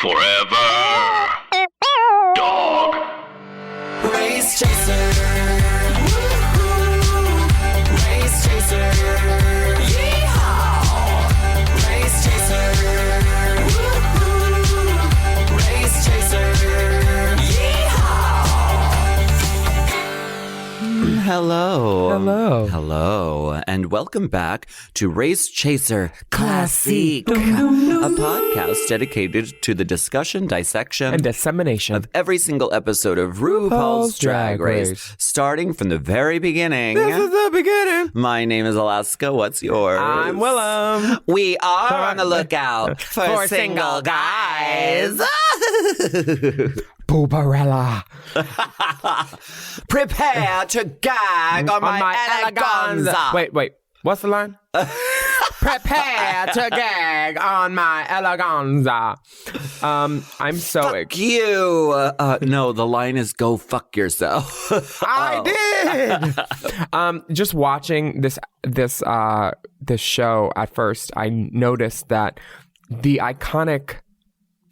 Forever. Dog. Race chaser. Woo-hoo. Race chaser. Yeehaw. Race chaser. Woo-hoo. Race chaser. Hello. Hello, and welcome back to Race Chaser Classique, a podcast dedicated to the discussion, dissection, And dissemination of every single episode of RuPaul's Drag Race, starting from the very beginning. This is the beginning. My name is Alaska. What's yours? I'm Willam. We are on the lookout for single guys. Boobarella. Prepare to gag on my eleganza. Wait. What's the line? Prepare to gag on my eleganza. I'm so Fuck you. No, the line is go fuck yourself. I did. Just watching this show at first, I noticed that the iconic.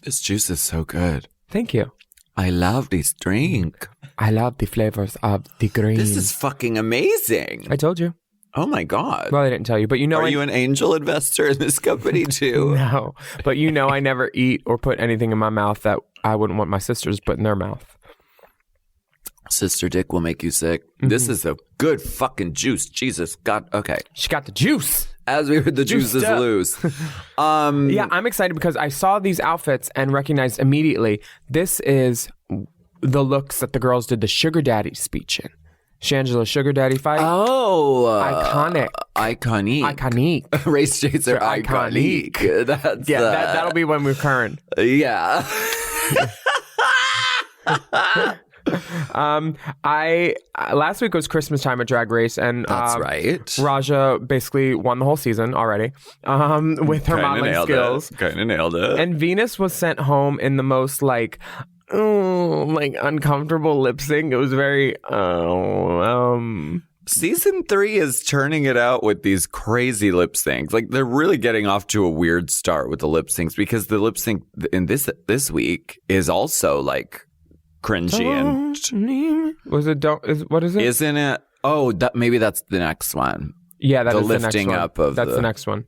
This juice is so good. Thank you. I love this drink. I love the flavors of the green. This is fucking amazing. I told you. Oh my God. Well, I didn't tell you, but you know. Are you an angel investor in this company too? No, but you know I never eat or put anything in my mouth that I wouldn't want my sisters to put in their mouth. Sister dick will make you sick. Mm-hmm. This is a good fucking juice. Jesus God. Okay. She got the juice. As we heard, the juice is loose. Yeah, I'm excited because I saw these outfits and recognized immediately this is the looks that the girls did the Sugar Daddy speech in. Shangela's Sugar Daddy fight. Oh. Iconic. Iconic. Race Chaser iconic. That's, that'll be when we're current. Yeah. Last week was Christmas time at Drag Race, and that's right. Raja basically won the whole season already with her modeling skills. Kind of nailed it. And Venus was sent home in the most uncomfortable lip sync. It was very Season 3 is turning it out with these crazy lip syncs. Like, they're really getting off to a weird start with the lip syncs because the lip sync in this week is also like cringy and what is it? Isn't it? Oh, maybe that's the next one. Yeah, that's the lifting lifting the next one. up of that's the next one.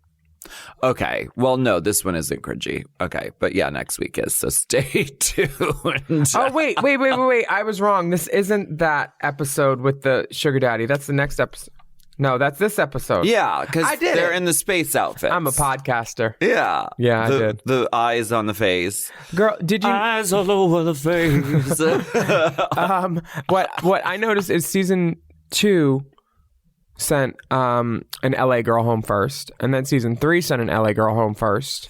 Okay. Well, no, this one isn't cringy. Okay. But yeah, next week is, so stay tuned. Oh, wait. I was wrong. This isn't that episode with the Sugar Daddy. That's the next episode. No, that's this episode. Yeah, because they're in the space outfits. I'm a podcaster. Yeah. Yeah, I did. The eyes on the face. Girl, did you... Eyes all over the face. What I noticed is season 2 sent an LA girl home first, and then season 3 sent an LA girl home first,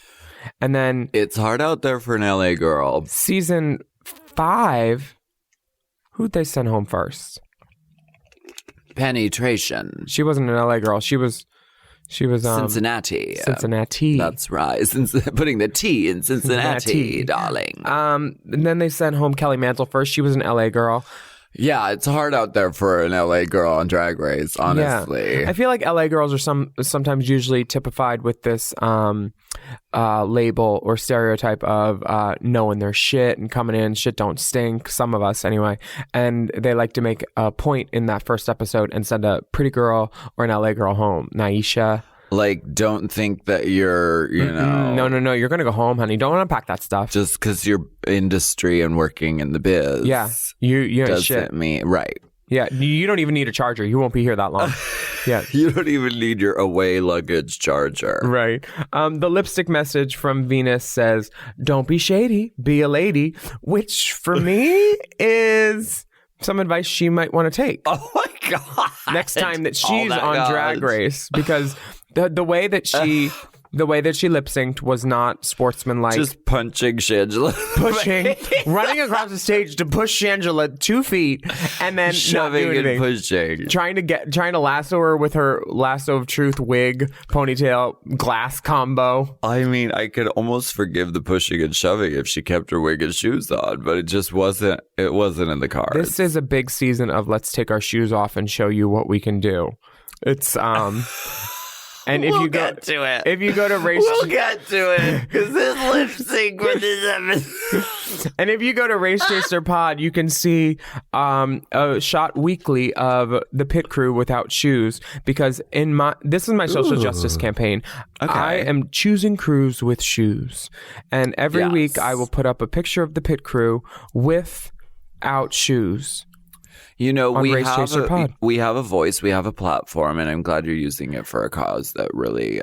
and then it's hard out there for an LA girl. Season 5, who'd they send home first? Penetration. She wasn't an LA girl. She was Cincinnati. Cincinnati. That's right. Putting the T in Cincinnati, darling. And then they sent home Kelly Mantle first. She was an LA girl. Yeah, it's hard out there for an LA girl on Drag Race, honestly. Yeah. I feel like LA girls are sometimes usually typified with this label or stereotype of knowing their shit and coming in, shit don't stink, some of us anyway. And they like to make a point in that first episode and send a pretty girl or an LA girl home. Naisha. Like, don't think that you're, No. You're going to go home, honey. Don't unpack that stuff. Just because you're industry and working in the biz. Yeah. You doesn't shit. mean, right. Yeah. You don't even need a charger. You won't be here that long. Yeah. You don't even need your away luggage charger. Right. The lipstick message from Venus says, don't be shady, be a lady, which for me is some advice she might want to take. Oh my God. Next time that she's on Drag Race, because the way that she lip synced was not sportsmanlike. Just punching Shangela. Pushing, running across the stage to push Shangela 2 feet and then shoving and pushing. Trying to lasso her with her lasso of truth wig, ponytail, glass combo. I mean, I could almost forgive the pushing and shoving if she kept her wig and shoes on, but it just wasn't in the cards. This is a big season of let's take our shoes off and show you what we can do. It's And if you go to it. if you go to race, We'll get to it because this lip sync for this episode. and if you go to Race Chaser Pod, you can see a shot weekly of the pit crew without shoes. Because this is my social justice campaign. Okay. I am choosing crews with shoes, and every week I will put up a picture of the pit crew without shoes. You know, we Race Chaser Pod. we have a voice, we have a platform, and I'm glad you're using it for a cause that really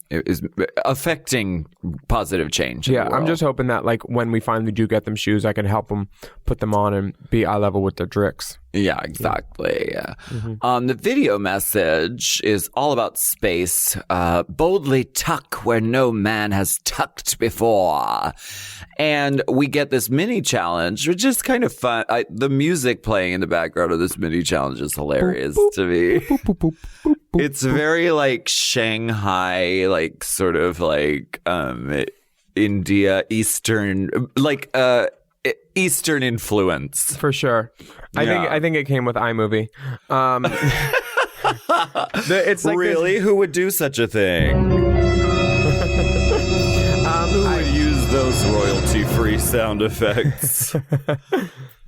is affecting positive change. Yeah, I'm just hoping that like when we finally do get them shoes, I can help them put them on and be eye level with their dricks. Yeah, exactly. Yeah. The video message is all about space. Boldly tuck where no man has tucked before. And we get this mini challenge, which is kind of fun. The music playing in the background of this mini challenge is hilarious to me. It's very like Shanghai, like sort of like India, Eastern, like Eastern influence. For sure. I think it came with iMovie. It's like really? Who would do such a thing? Who would use those royalty-free sound effects? I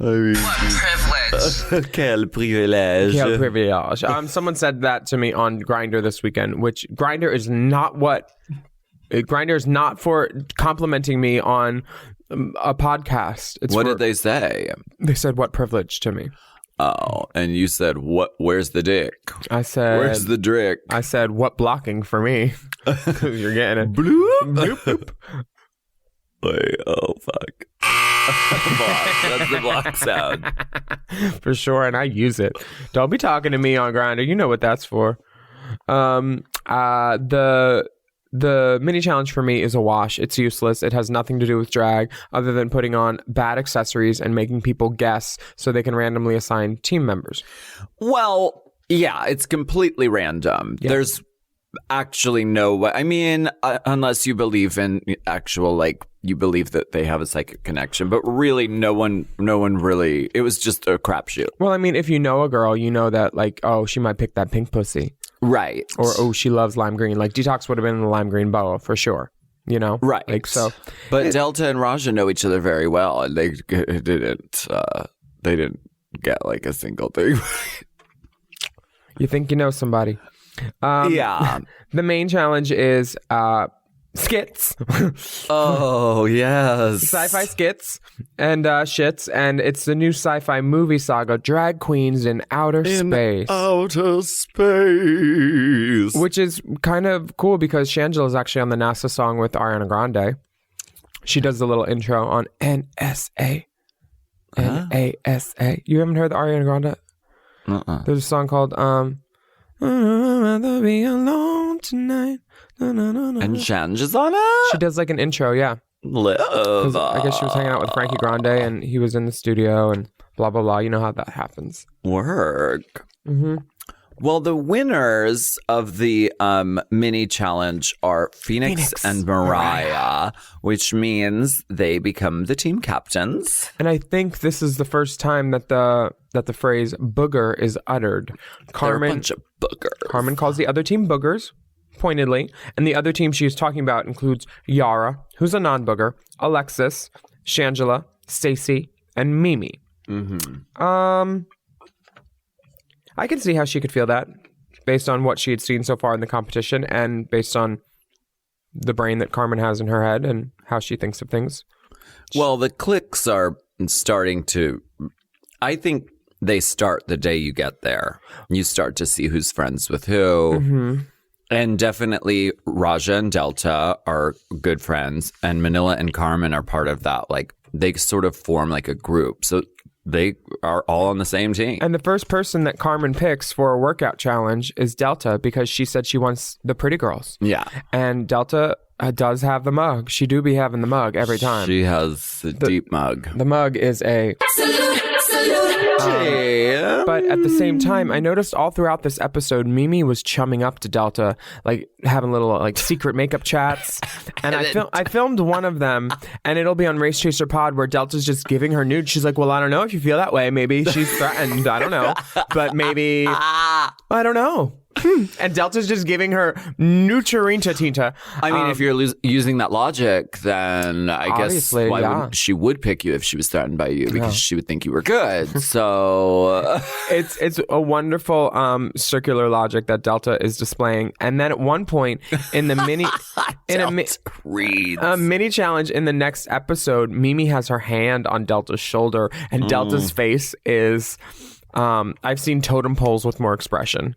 mean, Privilege. Quel privilège. Quel privilege. Someone said that to me on Grindr this weekend, which Grindr is not for complimenting me on a podcast. What did they say? They said, "What privilege" to me. Oh, and you said, "What? Where's the dick?" I said, "Where's the dick?" I said, "What blocking for me?" You're getting it. Bloop. Bloop, bloop. Wait, oh fuck. Block. That's the block sound. For sure, and I use it. Don't be talking to me on Grindr. You know what that's for. The mini challenge for me is a wash. It's useless. It has nothing to do with drag other than putting on bad accessories and making people guess so they can randomly assign team members. Well, yeah, it's completely random. Yeah. There's actually no way. I mean, unless you believe in actual, like, you believe that they have a psychic connection, but really no one really, it was just a crapshoot. Well, I mean, if you know a girl, you know that, like, oh, she might pick that pink pussy. Right. Or, oh, she loves lime green. Like, Detox would have been in the lime green boa for sure. You know? Right. Like, so. But Delta and Raja know each other very well, and they didn't get, like, a single thing. You think you know somebody. Yeah. The main challenge is skits. Oh, yes. Sci-fi skits and shits. And it's the new sci-fi movie saga, Drag Queens in Outer Space. Outer space. Which is kind of cool because Shangela is actually on the NASA song with Ariana Grande. She does the little intro on NSA. NASA. You haven't heard the Ariana Grande? There's a song called I'd rather be alone tonight. And Shanj is on it? She does like an intro, yeah. Live. I guess she was hanging out with Frankie Grande and he was in the studio and blah, blah, blah. You know how that happens. Work. Mm-hmm. Well, the winners of the mini challenge are Phoenix and Mariah, which means they become the team captains. And I think this is the first time that the phrase booger is uttered. They're a bunch of boogers. Carmen calls the other team boogers, pointedly, and the other team she is talking about includes Yara, who's a non-booger, Alexis, Shangela, Stacy, and Mimi. Mm-hmm. I can see how she could feel that based on what she had seen so far in the competition and based on the brain that Carmen has in her head and how she thinks of things. Well, the cliques are starting to, I think they start the day you get there. You start to see who's friends with who. Mm-hmm. And definitely Raja and Delta are good friends and Manila and Carmen are part of that. Like they sort of form like a group. So they are all on the same team. And the first person that Carmen picks for a workout challenge is Delta because she said she wants the pretty girls. Yeah. And Delta does have the mug. She do be having the mug every time. She has the deep mug. The mug is a... But at the same time, I noticed all throughout this episode, Mimi was chumming up to Delta, like having little like secret makeup chats. And I filmed one of them, and it'll be on Race Chaser Pod where Delta's just giving her nude. She's like, "Well, I don't know if you feel that way. Maybe she's threatened. I don't know, but maybe I don't know. And Delta's just giving her Nutrienta Tinta. I mean, if you're using that logic, then I guess she would pick you if she was threatened by you because she would think you were good. So it's a wonderful circular logic that Delta is displaying. And then at one point in the mini challenge in the next episode, Mimi has her hand on Delta's shoulder, and Delta's face is. I've seen totem poles with more expression.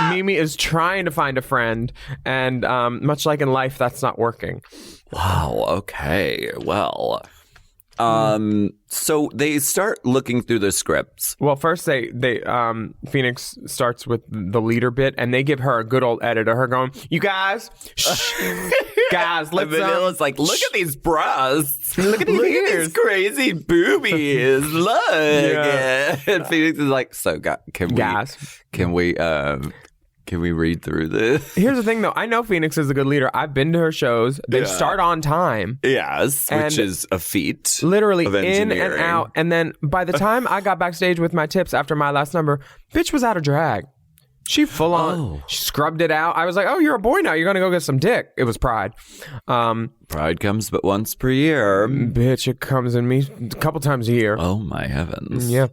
Mimi is trying to find a friend, and much like in life, that's not working. Wow. Okay. Well, so they start looking through the scripts. Well, first they Phoenix starts with the leader bit, and they give her a good old edit of her going, "You guys, guys, let's." Vanilla's like, "Look at these breasts. Look at these crazy boobies. Look." Yeah. And Phoenix is like, "So, can we read through this?" Here's the thing, though. I know Phoenix is a good leader. I've been to her shows. They start on time. Yes, which is a feat. Literally in and out. And then by the time I got backstage with my tips after my last number, bitch was out of drag. She full on, she scrubbed it out. I was like, oh, you're a boy now. You're going to go get some dick. It was Pride. Pride comes but once per year. Bitch, it comes in me a couple times a year. Oh, my heavens. Yeah.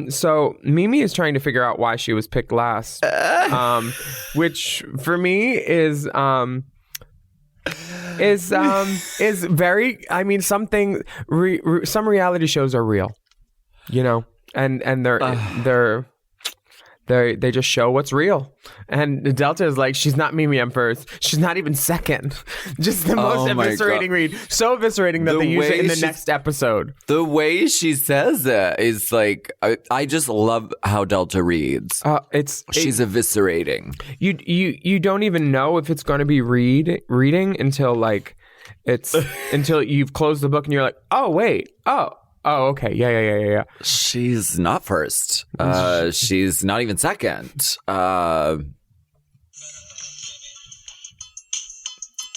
So Mimi is trying to figure out why she was picked last, which for me is very, I mean, some reality shows are real, you know, and they just show what's real. And Delta is like, she's not Mimi, I'm first. She's not even second. Just the most eviscerating read. So eviscerating that they use it in the next episode. The way she says it is like, I just love how Delta reads. She's eviscerating. You don't even know if it's going to be reading until like until you've closed the book and you're like, oh wait, oh, okay. Yeah. She's not first. She's not even second.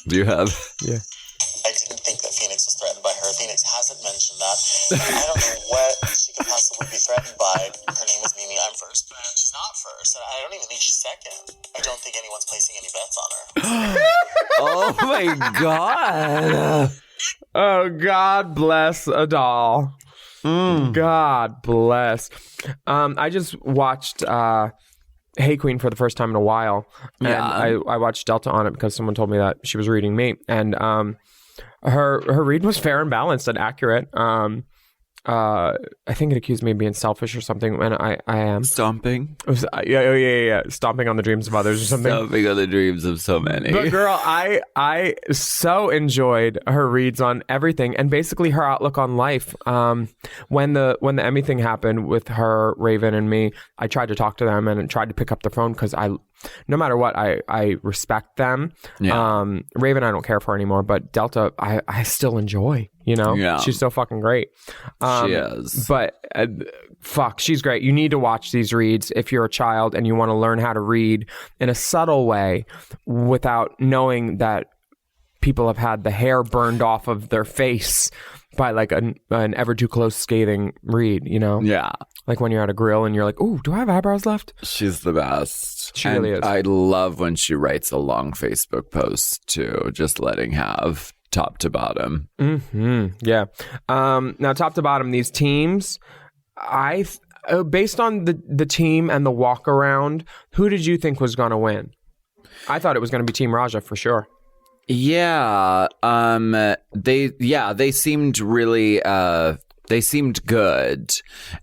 Do you have? Yeah. I didn't think that Phoenix was threatened by her. Phoenix hasn't mentioned that. I don't know what she could possibly be threatened by. Her name is Mimi. I'm first. She's not first. And I don't even think she's second. I don't think anyone's placing any bets on her. Oh, my God. Oh, God bless a doll. God bless. I just watched Hey Queen for the first time in a while. And I watched Delta on it because someone told me that she was reading me. And her read was fair and balanced and accurate. I think it accused me of being selfish or something, and I am. Stomping? It was, yeah. Stomping on the dreams of others or something. Stomping on the dreams of so many. But girl, I so enjoyed her reads on everything and basically her outlook on life. When the Emmy thing happened with her, Raven, and me, I tried to talk to them and tried to pick up the phone because no matter what, I respect them. Yeah. Raven, I don't care for anymore, but Delta, I still enjoy. You know, she's so fucking great. She is. But fuck, she's great. You need to watch these reads if you're a child and you want to learn how to read in a subtle way without knowing that people have had the hair burned off of their face by like an ever too close scathing read, you know? Yeah. Like when you're at a grill and you're like, ooh, do I have eyebrows left? She's the best. She really is. I love when she writes a long Facebook post too, just letting have top to bottom. Yeah. Now, top to bottom, these teams, based on the team and the walk around, who did you think was going to win? I thought it was going to be Team Raja for sure. Yeah. They seemed really, they seemed good.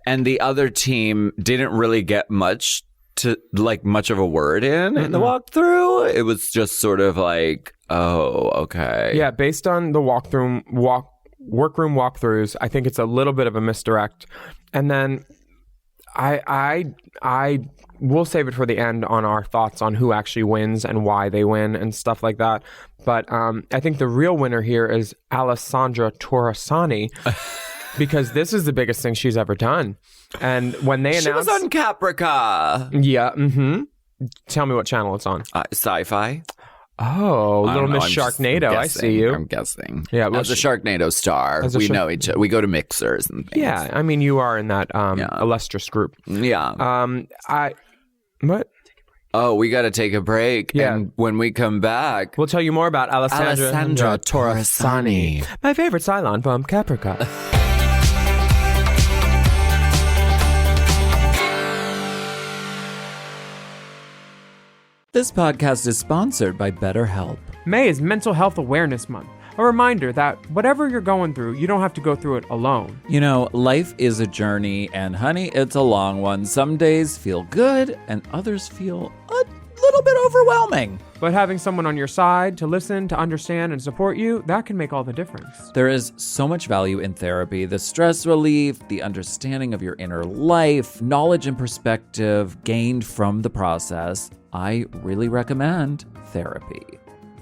And the other team didn't really get much of a word in the walkthrough. It was just sort of like, oh, okay. Yeah, based on the workroom walkthroughs, I think it's a little bit of a misdirect. And then I will save it for the end on our thoughts on who actually wins and why they win and stuff like that. But I think the real winner here is Alessandra Torresani. Because this is the biggest thing she's ever done. And when they announced... She was on Caprica. Yeah, Tell me what channel it's on. Sci-Fi. Oh, I Little don't know, Miss I'm just Sharknado. I guessing. see you. I'm guessing. Yeah, well, as a Sharknado star, as a we know each other. We go to mixers and things. Yeah, I mean, you are in that illustrious group. Yeah. What? Oh, we got to take a break. Yeah. And when we come back, We'll tell you more about Alessandra Torresani. my favorite Cylon from Caprica. This podcast is sponsored by BetterHelp. May is Mental Health Awareness Month. A reminder that whatever you're going through, you don't have to go through it alone. You know, life is a journey, and honey, it's a long one. Some days feel good, and others feel a little bit overwhelming. But having someone on your side to listen, to understand, and support you, that can make all the difference. There is so much value in therapy. The stress relief, the understanding of your inner life, knowledge and perspective gained from the process. I really recommend therapy.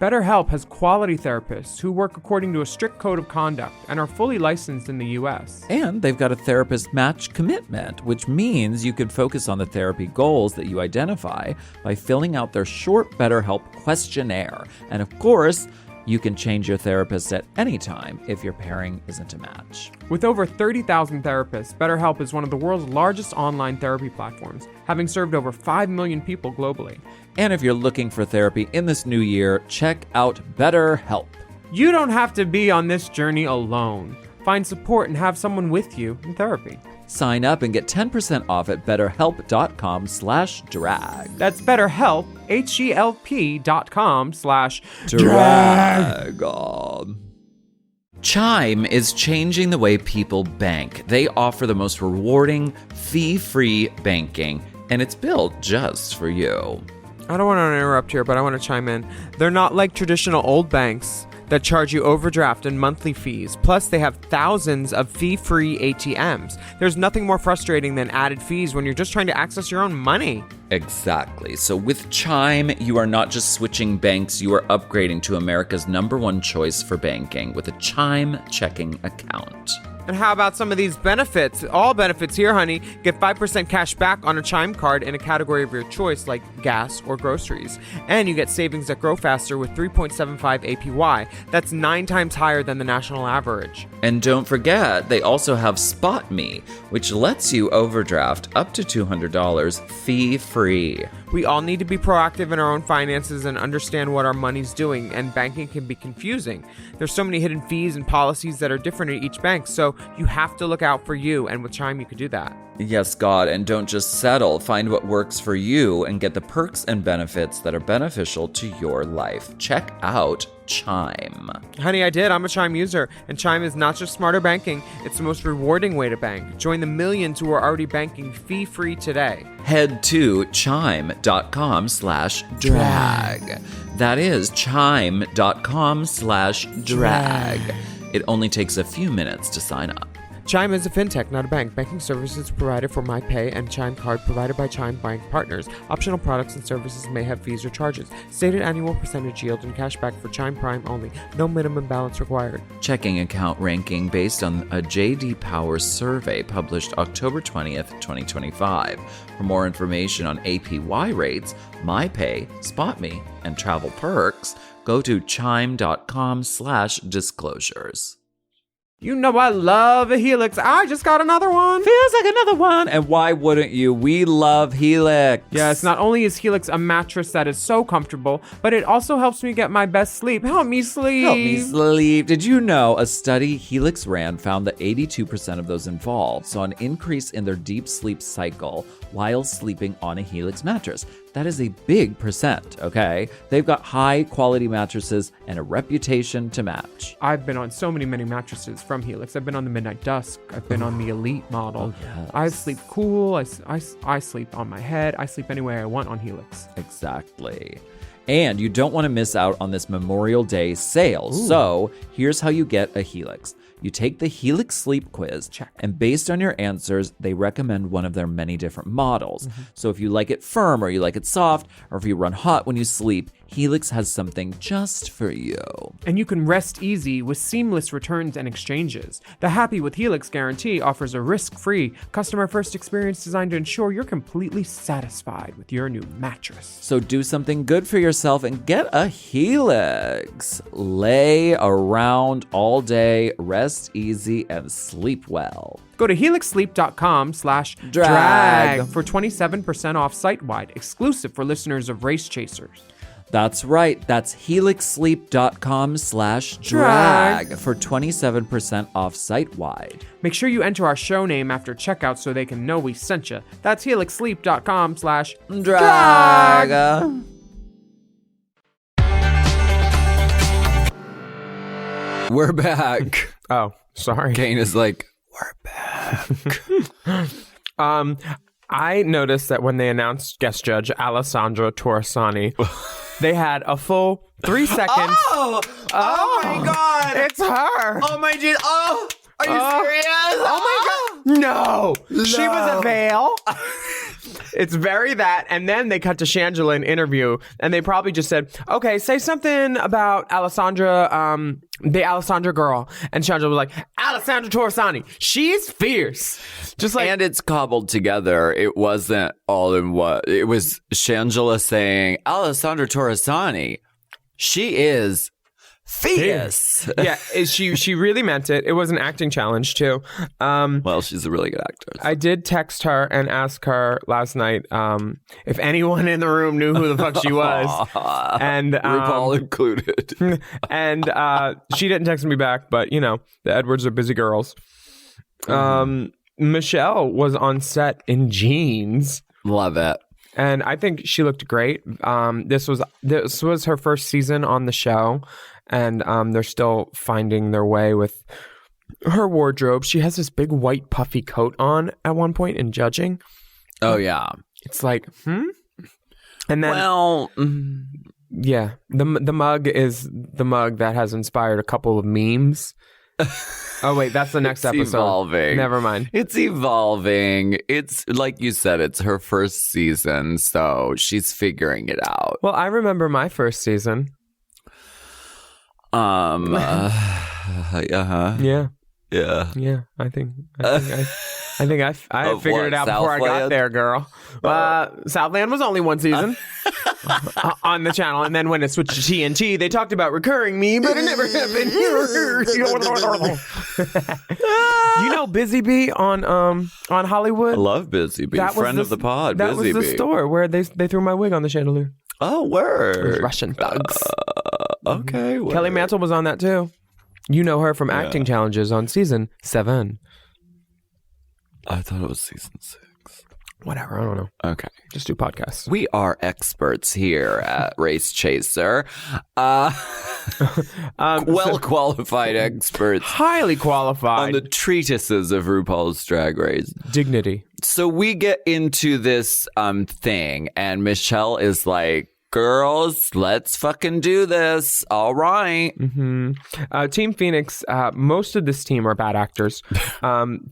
BetterHelp has quality therapists who work according to a strict code of conduct and are fully licensed in the U.S. And they've got a therapist match commitment, which means you can focus on the therapy goals that you identify by filling out their short BetterHelp questionnaire. And of course, you can change your therapist at any time if your pairing isn't a match. With over 30,000 therapists, BetterHelp is one of the world's largest online therapy platforms, having served over 5 million people globally. And if you're looking for therapy in this new year, check out BetterHelp. You don't have to be on this journey alone. Find support and have someone with you in therapy. Sign up and get 10% off at betterhelp.com/drag. That's BetterHelp, HELP.com/drag. Chime is changing the way people bank. They offer the most rewarding, fee-free banking, and it's built just for you. I don't want to interrupt here, but I want to chime in. They're not like traditional old banks that charge you overdraft and monthly fees. Plus, they have thousands of fee-free ATMs. There's nothing more frustrating than added fees when you're just trying to access your own money. Exactly. So with Chime, you are not just switching banks, you are upgrading to America's #1 choice for banking with a Chime checking account. And how about some of these benefits? All benefits here, honey. Get 5% cash back on a Chime card in a category of your choice, like gas or groceries. And you get savings that grow faster with 3.75 APY. That's 9 times higher than the national average. And don't forget, they also have Spot Me, which lets you overdraft up to $200 fee-free. We all need to be proactive in our own finances and understand what our money's doing, and banking can be confusing. There's so many hidden fees and policies that are different at each bank, so you have to look out for you, and with Chime you could do that. Yes, God, and don't just settle. Find what works for you and get the perks and benefits that are beneficial to your life. Check out Chime. Honey, I did. I'm a Chime user, and Chime is not just smarter banking, it's the most rewarding way to bank. Join the millions who are already banking fee-free today. Head to chime.com/drag. That is chime.com/drag. It only takes a few minutes to sign up. Chime is a fintech, not a bank. Banking services provided for MyPay and Chime Card provided by Chime Bank Partners. Optional products and services may have fees or charges. Stated annual percentage yield and cashback for Chime Prime only. No minimum balance required. Checking account ranking based on a J.D. Power survey published October 20th, 2025. For more information on APY rates, MyPay, SpotMe, and travel perks, go to chime.com/disclosures. You know I love a Helix. I just got another one. Feels like another one. And why wouldn't you? We love Helix. Yes, not only is Helix a mattress that is so comfortable, but it also helps me get my best sleep. Help me sleep. Help me sleep. Did you know a study Helix ran found that 82% of those involved saw an increase in their deep sleep cycle while sleeping on a Helix mattress? That is a big percent, okay? They've got high quality mattresses and a reputation to match. I've been on so many mattresses from Helix. I've been on the Midnight Dusk. I've been on the Elite model. Oh, yes. I sleep cool. I sleep on my head. I sleep any way I want on Helix. Exactly. And you don't want to miss out on this Memorial Day sale. Ooh. So here's how you get a Helix. You take the Helix Sleep Quiz, check. And based on your answers, they recommend one of their many different models. Mm-hmm. So if you like it firm or you like it soft, or if you run hot when you sleep, Helix has something just for you. And you can rest easy with seamless returns and exchanges. The Happy with Helix guarantee offers a risk-free, customer-first experience designed to ensure you're completely satisfied with your new mattress. So do something good for yourself and get a Helix. Lay around all day, rest easy, and sleep well. Go to helixsleep.com/drag for 27% off site-wide, exclusive for listeners of Race Chasers. That's right. That's helixsleep.com/drag for 27% off site-wide. Make sure you enter our show name after checkout so they can know we sent you. That's helixsleep.com/drag. We're back. Oh, sorry. Kane is like, we're back. I noticed that when they announced guest judge Alessandra Torresani, they had a full 3 seconds. Oh my God. It's her. Oh my God. Oh, are you serious? Oh my God. No. She was a veil. It's very that. And then they cut to Shangela in interview, and they probably just said, okay, say something about Alessandra, the Alessandra girl. And Shangela was like, Alessandra Torresani, she's fierce. Just like, And it's cobbled together. It wasn't all in one. It was Shangela saying, Alessandra Torresani, she is fierce. yeah, she really meant it. It was an acting challenge too. Well, she's a really good actress. I did text her and ask her last night if anyone in the room knew who the fuck she was, and RuPaul included. And she didn't text me back, but you know the Edwards are busy girls. Michelle was on set in jeans. Love it. And I think she looked great. This was her first season on the show, and they're still finding their way with her wardrobe. She has this big white puffy coat on at one point in judging. Oh yeah, it's like And then yeah, the mug is the mug that has inspired a couple of memes. Oh wait, that's the next episode. Evolving. Never mind. It's evolving. It's like you said, it's her first season, so she's figuring it out. Well, I remember my first season. Yeah. Yeah, I think I figured it out before I got Southland? there, girl. Southland was only one season on the channel, and then when it switched to TNT, they talked about recurring me, but it never happened. You know Busy Bee on Hollywood? I love Busy Bee, friend of the pod. That Busy was the Bee. store where they threw my wig on the chandelier. Oh, word. Russian thugs. Okay. Word. Kelly Mantle was on that too. You know her from acting challenges on season 7. I thought it was season 6. Whatever, I don't know. Okay. Just do podcasts. We are experts here at Race Chaser. Well-qualified experts. Highly qualified. On the treatises of RuPaul's Drag Race. Dignity. So we get into this thing, and Michelle is like, girls, let's fucking do this. All right. Mm-hmm. Team Phoenix, most of this team are bad actors.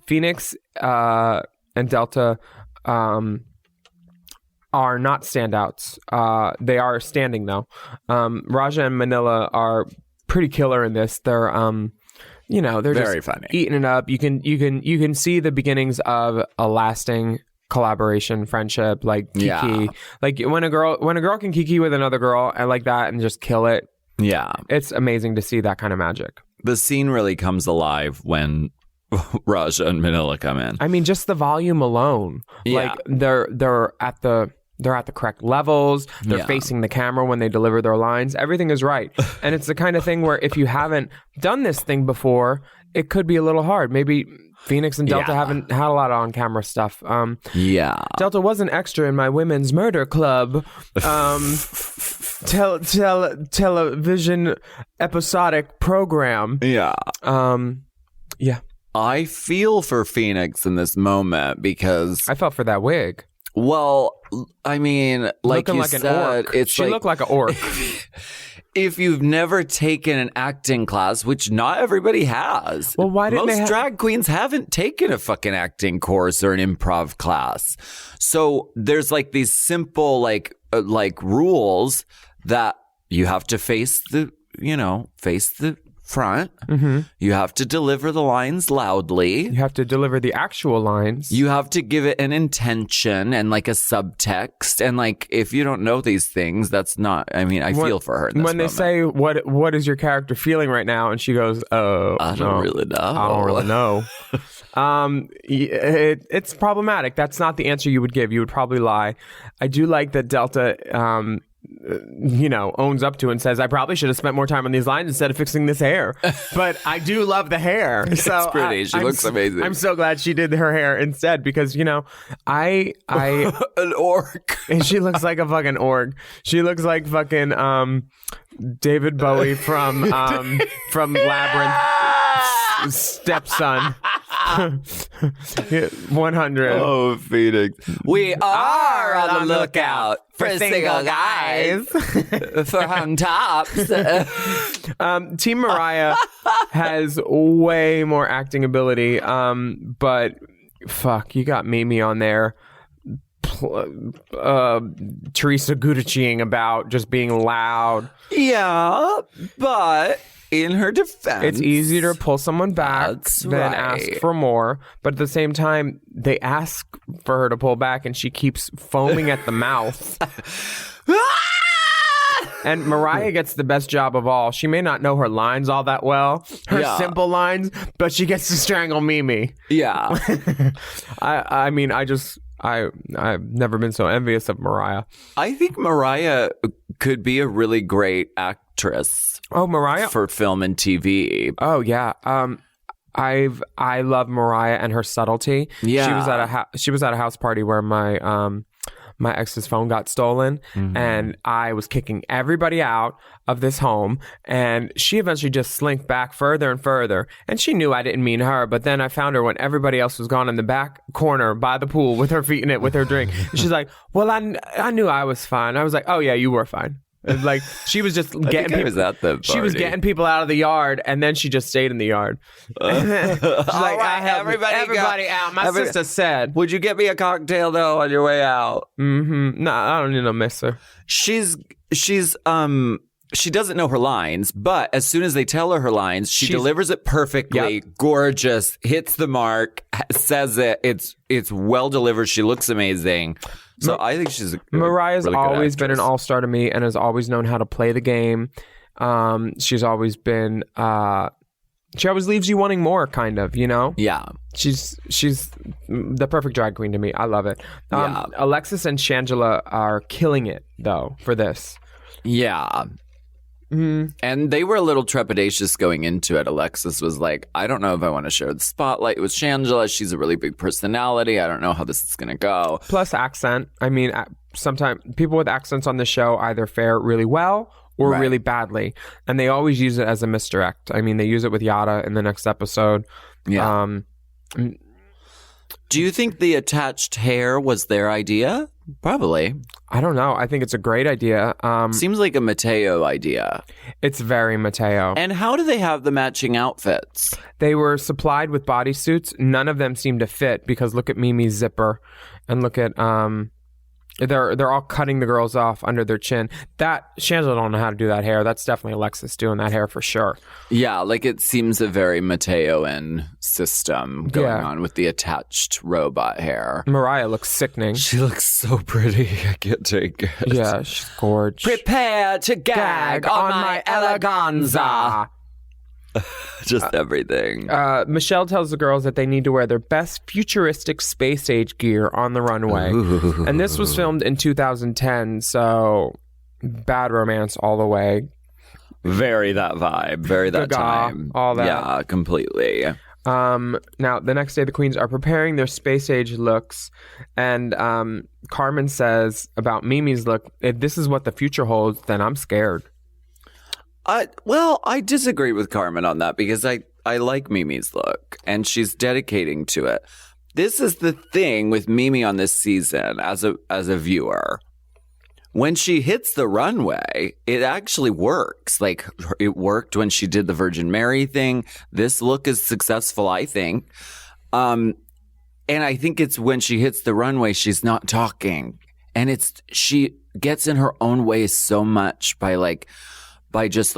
Phoenix and Delta are not standouts. They are standing, though. Raja and Manila are pretty killer in this. They're they're very just funny, eating it up. You can see the beginnings of a lasting collaboration, friendship, like Kiki. Like when a girl can Kiki with another girl and like that and just kill it. Yeah, it's amazing to see that kind of magic. The scene really comes alive when Raja and Manila come in. I mean, just the volume alone. Yeah. Like they're at the correct levels. They're facing the camera when they deliver their lines. Everything is right. And it's the kind of thing where if you haven't done this thing before, it could be a little hard. Maybe Phoenix and Delta haven't had a lot of on-camera stuff. Delta was an extra in my women's murder club television episodic program. Yeah. Yeah. I feel for Phoenix in this moment because I felt for that wig. Well, I mean, like looking you like said, an orc. She looked like an orc. If you've never taken an acting class, which not everybody has. Well, why didn't most drag queens haven't taken a fucking acting course or an improv class. So there's like these simple like rules that You have to face the front. Mm-hmm. You have to deliver the lines loudly. You have to deliver the actual lines. You have to give it an intention and like a subtext. And like, if you don't know these things, that's not, I mean, I feel for her in this when they moment. say, what is your character feeling right now? And she goes, I don't really know. I don't really know. It's problematic. That's not the answer you would give. You would probably lie. I do like that Delta, owns up to and says, I probably should have spent more time on these lines instead of fixing this hair. But I do love the hair. So it's pretty. She looks amazing. I'm so glad she did her hair instead because, I an orc. and she looks like a fucking orc. She looks like fucking David Bowie from Labyrinth stepson. 100. Oh, Phoenix. We are on the lookout for single guys for hung tops. Team Mariah has way more acting ability, but fuck, you got Mimi on there. Teresa Gudiciing about just being loud. Yeah, but in her defense, it's easier to pull someone back That's than right. ask for more. But at the same time, they ask for her to pull back, and she keeps foaming at the mouth. And Mariah gets the best job of all. She may not know her lines all that well, her Yeah. simple lines, but she gets to strangle Mimi. Yeah. I've never been so envious of Mariah. I think Mariah could be a really great actress. Oh, Mariah for film and TV. Oh yeah. I love Mariah and her subtlety. Yeah. She was at a house party where my ex's phone got stolen, and I was kicking everybody out of this home, and she eventually just slinked back further and further, and she knew I didn't mean her, but then I found her when everybody else was gone in the back corner by the pool with her feet in it with her drink. And she's like, well, I knew I was fine. I was like, oh yeah, you were fine. And like she was just getting people, was at the party. She was getting people out of the yard, and then she just stayed in the yard. She's like, right, I helped everybody out. My sister said, Would you get me a cocktail though on your way out? No, I don't need no mister. She doesn't know her lines, but as soon as they tell her lines, she delivers it perfectly, gorgeous, hits the mark, says it. It's well delivered. She looks amazing. So I think she's Mariah's really good always been an actress. all-star to me and has always known how to play the game. She's always been she always leaves you wanting more, kind of, Yeah. She's the perfect drag queen to me. I love it. Yeah. Alexis and Shangela are killing it though for this. Yeah. And they were a little trepidatious going into it. Alexis was like, I don't know if I want to share the spotlight with Shangela. She's a really big personality. I don't know how this is going to go. Plus accent. I mean, sometimes people with accents on the show either fare really well or Right. really badly. And they always use it as a misdirect. I mean, they use it with Yada in the next episode. Yeah. Do you think the attached hair was their idea? Probably. I don't know. I think it's a great idea. Seems like a Mateo idea. It's very Mateo. And how do they have the matching outfits? They were supplied with bodysuits. None of them seem to fit because look at Mimi's zipper and look at they're all cutting the girls off under their chin. That Shangela don't know how to do that hair. That's definitely Alexis doing that hair for sure. Yeah, like it seems a very Mateoan system going on with the attached robot hair. Mariah looks sickening. She looks so pretty. I can't take it. Yeah, she's gorgeous. Prepare to gag on my eleganza. Just everything. Michelle tells the girls that they need to wear their best futuristic space age gear on the runway. Ooh. And this was filmed in 2010, so bad romance all the way. Very that vibe. Very that Gaga, time. all that. Yeah, completely. Now, the next day, the queens are preparing their space age looks, and Carmen says about Mimi's look, if this is what the future holds, then I'm scared. Well, I disagree with Carmen on that because I like Mimi's look and she's dedicating to it. This is the thing with Mimi on this season as a viewer. When she hits the runway, it actually works. Like it worked when she did the Virgin Mary thing. This look is successful, I think. And I think it's when she hits the runway, she's not talking. And gets in her own way so much by just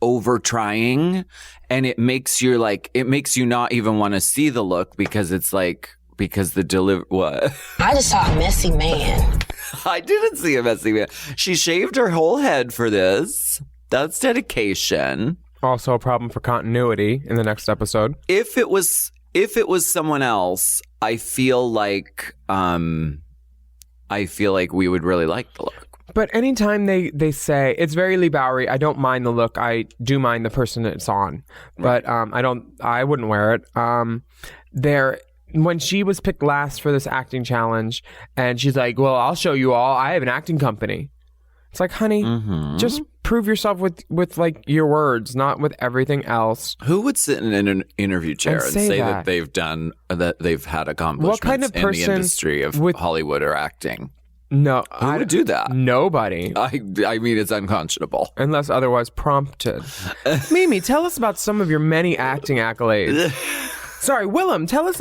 over trying, and it makes you not even want to see the look because the what? I just saw a messy man. I didn't see a messy man. She shaved her whole head for this. That's dedication. Also a problem for continuity in the next episode. If it was someone else, I feel like we would really like the look. But anytime they say, it's very Lee Bowery, I don't mind the look, I do mind the person it's on. But I wouldn't wear it. When she was picked last for this acting challenge, and she's like, well, I'll show you all, I have an acting company. It's like, honey, just prove yourself with like your words, not with everything else. Who would sit in an interview chair and say that they've had accomplishments what kind of in the industry of Hollywood or acting? No, who would do that? Nobody. I mean, it's unconscionable unless otherwise prompted. Mimi, tell us about some of your many acting accolades. Sorry, Willam, tell us.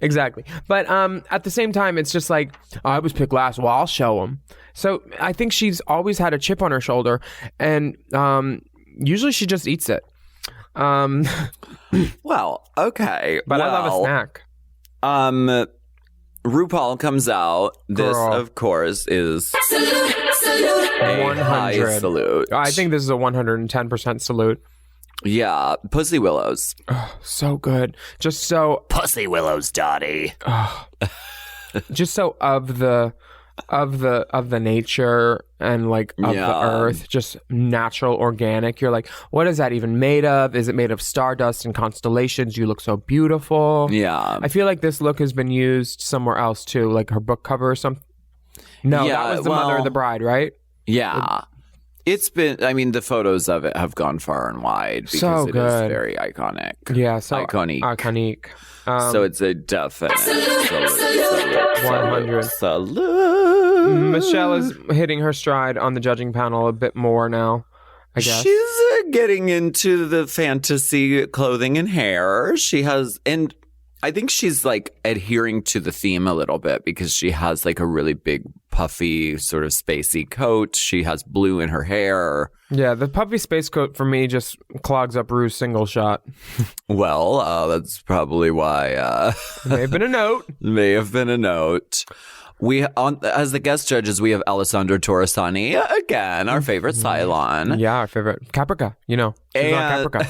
Exactly. But at the same time, it's just like, I was picked last. Well, I'll show them. So I think she's always had a chip on her shoulder. And usually she just eats it. Well, okay. But I love a snack. RuPaul comes out. This, Girl. of course, is a 100 high salute. I think this is a 110% salute. Yeah, Pussy Willows. Oh, so good. Just so Pussy Willows, Dottie. Just so of the nature and like of the earth, just natural, organic. You're like, what is that even made of? Is it made of stardust and constellations? You look so beautiful. Yeah. I feel like this look has been used somewhere else too, like her book cover or something. No, that was the mother of the bride, right? Yeah. It's been, I mean, the photos of it have gone far and wide because so it good. is very iconic. Yeah, so iconic. So it's a definite 100. Salute. Michelle is hitting her stride on the judging panel a bit more now, I guess. She's getting into the fantasy clothing and hair. She has, and I think she's like adhering to the theme a little bit because she has like a really big, puffy, sort of spacey coat. She has blue in her hair. Yeah, the puffy space coat for me just clogs up Rue's single shot. Well, that's probably why. May have been a note. May have been a note. As the guest judges, we have Alessandro Torresani, again, our favorite Cylon. Yeah, our favorite. Caprica, you know. She's not Caprica.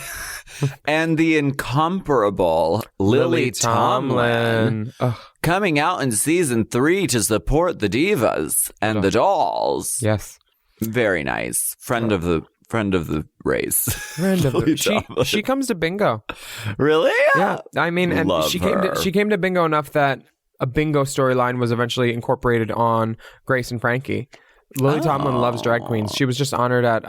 And the incomparable Lily Tomlin. Coming out in season 3 to support the divas and the dolls. Yes. Very nice. Friend of the race. Friend of the she comes to bingo. Really? Yeah. I mean, and she came to bingo enough that a bingo storyline was eventually incorporated on Grace and Frankie. Lily Tomlin loves drag queens. She was just honored at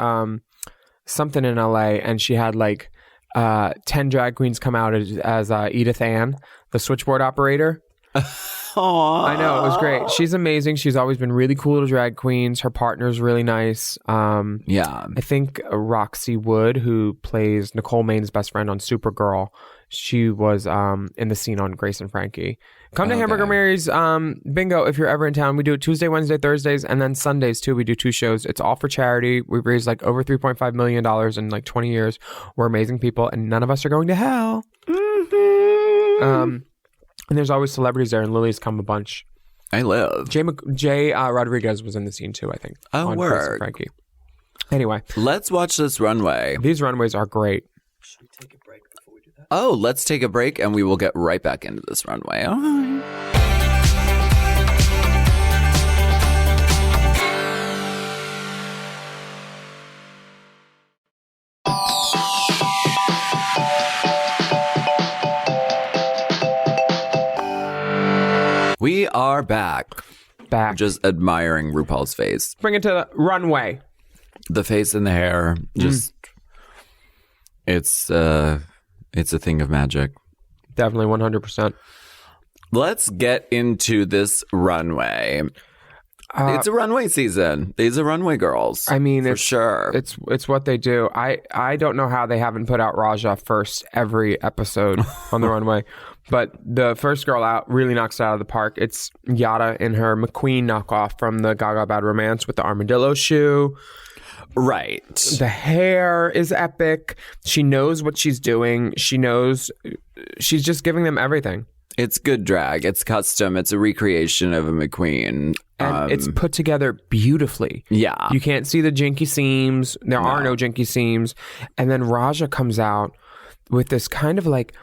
something in LA, and she had like 10 drag queens come out as Edith Ann, the switchboard operator. Aww. I know, it was great. She's amazing. She's always been really cool to drag queens. Her partner's really nice. Yeah. I think Roxy Wood, who plays Nicole Main's best friend on Supergirl, she was in the scene on Grace and Frankie. Come to Hamburger Mary's bingo if you're ever in town. We do it Tuesday, Wednesday, Thursdays, and then Sundays too. We do 2 shows. It's all for charity. We've raised like over $3.5 million in like 20 years. We're amazing people, and none of us are going to hell. Mm-hmm. And there's always celebrities there, and Lily's come a bunch. I live. Jay Rodriguez was in the scene too, I think. Oh, on Grace and Frankie. Anyway. Let's watch this runway. These runways are great. Should we take a break before we do that? Oh, let's take a break and we will get right back into this runway. We are back. Just admiring RuPaul's face. Bring it to the runway. The face and the hair. Just, it's a thing of magic. Definitely 100%. Let's get into this runway. It's a runway season. These are runway girls. I mean, for sure. It's what they do. I don't know how they haven't put out Raja first every episode on the runway, but the first girl out really knocks it out of the park. It's Yada in her McQueen knockoff from the Gaga Bad Romance with the armadillo shoe. Right. The hair is epic. She knows what she's doing. She knows. She's just giving them everything. It's good drag. It's custom. It's a recreation of a McQueen. And it's put together beautifully. Yeah. You can't see the jinky seams. There are no jinky seams. And then Raja comes out with this kind of like,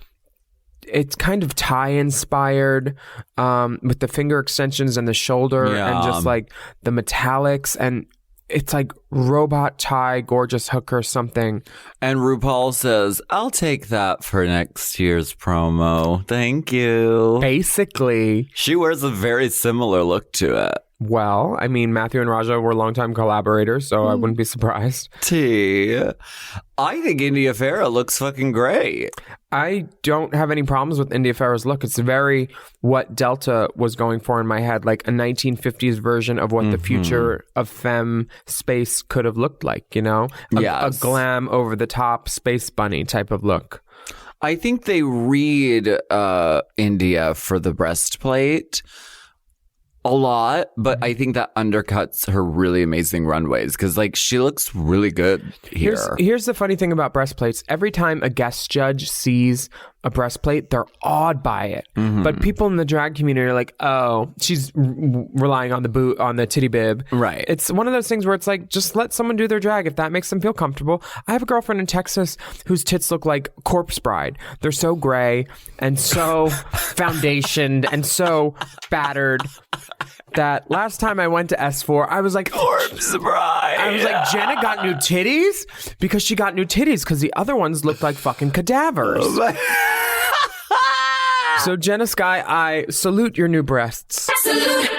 it's kind of tie inspired with the finger extensions and the shoulder and just like the metallics. And it's like robot tie, gorgeous hook or something. And RuPaul says, I'll take that for next year's promo. Thank you. Basically. She wears a very similar look to it. Well, I mean, Matthew and Raja were longtime collaborators, so I wouldn't be surprised. I think India Farah looks fucking great. I don't have any problems with India Farah's look. It's very what Delta was going for in my head, like a 1950s version of what the future of femme space could have looked like, you know? A glam, over-the-top space bunny type of look. I think they read India for the breastplate a lot, but I think that undercuts her really amazing runways because, like, she looks really good here. Here's the funny thing about breastplates. Every time a guest judge sees a breastplate, they're awed by it. But people in the drag community are like, oh, she's relying on the titty bib. Right. It's one of those things where it's like, just let someone do their drag if that makes them feel comfortable. I have a girlfriend in Texas whose tits look like Corpse Bride. They're so gray and so foundationed and so battered that last time I went to S4, I was like, Corpse Bride. I was like, Jenna got new titties? Because she got new titties because the other ones looked like fucking cadavers. So Jenna Sky, I salute your new breasts. Salute.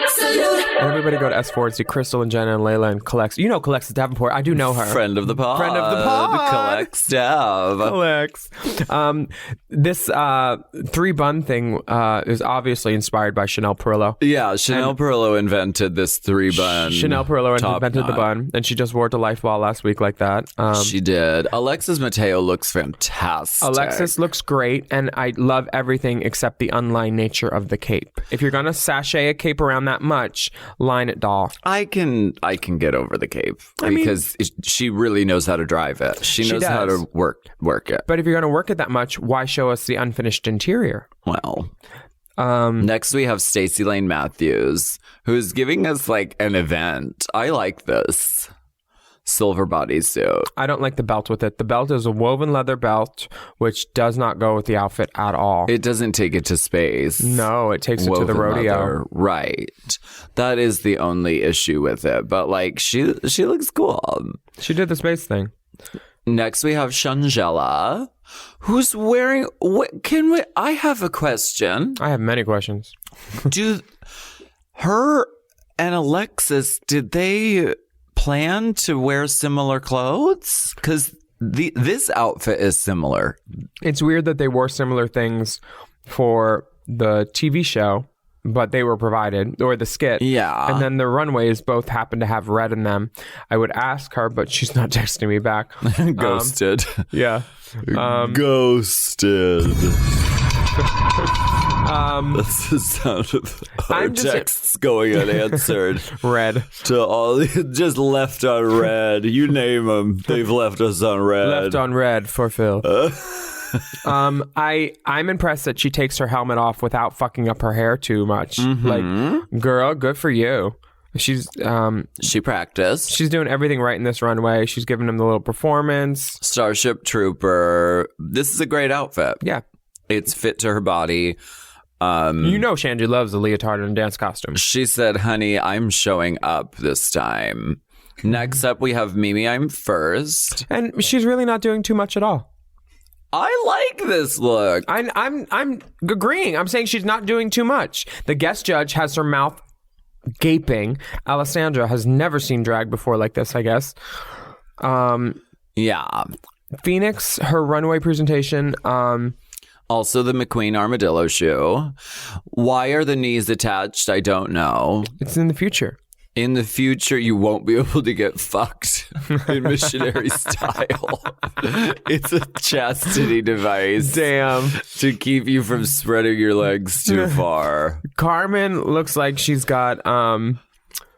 And everybody go to S4 and see Crystal and Jenna and Layla and Collex. You know Collex Davenport. I do know her. Friend of the pod. Collex Dav. Collex. This three bun thing is obviously inspired by Chanel Perillo. Yeah, Chanel Perillo invented this three bun. Chanel Perillo invented the bun, and she just wore it to Life Ball last week like that. She did. Alexis Mateo looks fantastic. Alexis looks great, and I love everything except the unlined nature of the cape. If you're gonna sashay a cape around that much, line it, doll. I can get over the cape because she really knows how to drive it. She knows how to work it. But if you're gonna work it that much, why show us the unfinished interior? Well, next we have Stacey Lane Matthews, who's giving us like an event. I like this silver bodysuit. I don't like the belt with it. The belt is a woven leather belt, which does not go with the outfit at all. It doesn't take it to space. No, it takes it to the rodeo. Leather. Right. That is the only issue with it. But like, she looks cool. She did the space thing. Next we have Shangela, who's wearing... I have a question. I have many questions. Do her and Alexis, did they plan to wear similar clothes? Because this outfit is similar. It's weird that they wore similar things for the TV show, but they were provided, or the skit. Yeah. And then the runways both happen to have red in them. I would ask her, but she's not texting me back. Ghosted. Yeah. Ghosted. That's the sound of our texts going unanswered. Red. To all, just left on red. You name them, they've left us on red. Left on red for Phil. I'm impressed that she takes her helmet off without fucking up her hair too much. Like, girl, good for you. She practiced. She's doing everything right in this runway. She's giving them the little performance. Starship Trooper. This is a great outfit. Yeah. It's fit to her body. You know Shanji loves a leotard and a dance costume. She said, honey, I'm showing up this time. Next up, we have Mimi, I'm first. And she's really not doing too much at all. I like this look. I'm agreeing. I'm saying she's not doing too much. The guest judge has her mouth gaping. Alessandra has never seen drag before like this, I guess. Yeah. Phoenix, her runway presentation... Also, the McQueen armadillo shoe. Why are the knees attached? I don't know. It's in the future. In the future, you won't be able to get fucked in missionary style. It's a chastity device. Damn. To keep you from spreading your legs too far. Carmen looks like she's got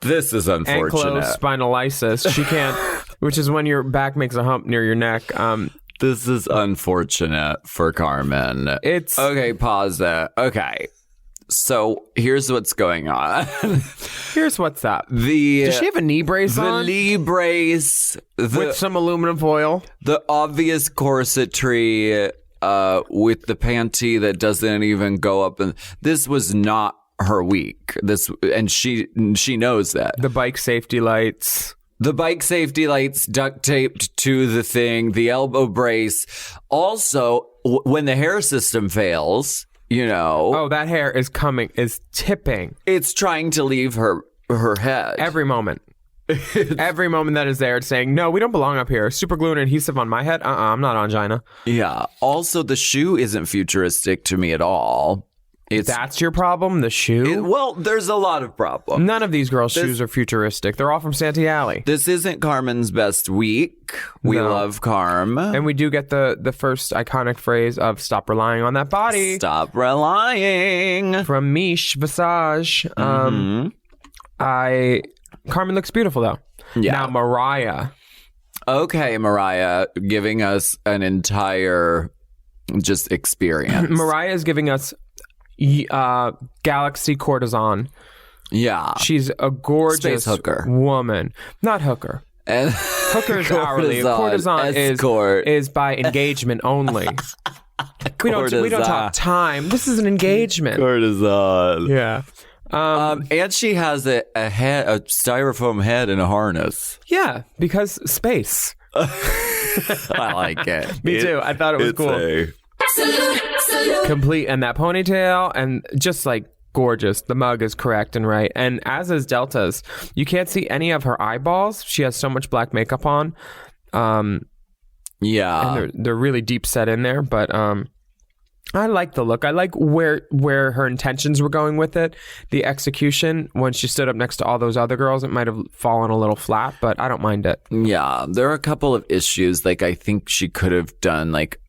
This is unfortunate. Ankylospondylitis. She can't, which is when your back makes a hump near your neck. This is unfortunate for Carmen. It's okay. Pause it. Okay. So here's what's going on. Here's what's up. Does she have a knee brace on? The knee brace. With some aluminum foil? The obvious corsetry with the panty that doesn't even go up. And this was not her week. And she knows that. The bike safety lights. The bike safety lights duct taped to the thing. The elbow brace. Also, when the hair system fails... You know. Oh, that hair is tipping. It's trying to leave her head. Every moment. Every moment that is there, it's saying, no, we don't belong up here. Super glue and adhesive on my head? I'm not angina. Yeah. Also, the shoe isn't futuristic to me at all. That's your problem? The shoe? Well, there's a lot of problems. None of these girls' shoes are futuristic. They're all from Santee Alley. This isn't Carmen's best week. We love Carm. And we do get the first iconic phrase of stop relying on that body. Stop relying. From Mish Visage. Carmen looks beautiful, though. Yeah. Now, Mariah. Okay, Mariah, giving us an entire just experience. Mariah is giving us... Galaxy Courtesan. Yeah. She's a gorgeous woman. Not hooker. Hooker is hourly. Courtesan is by engagement only. we don't talk time. This is an engagement. Courtesan. Yeah. And she has a styrofoam head and a harness. Yeah, because space. I like it. Me too. I thought it was cool. Complete, and that ponytail, and just like gorgeous. The mug is correct and right, and as is Delta's. You can't see any of her eyeballs. She has so much black makeup on. Yeah, and they're really deep set in there, but I like the look. I like where her intentions were going with it. The execution, when she stood up next to all those other girls, it might have fallen a little flat, but I don't mind it. Yeah, there are a couple of issues. Like, I think she could have done like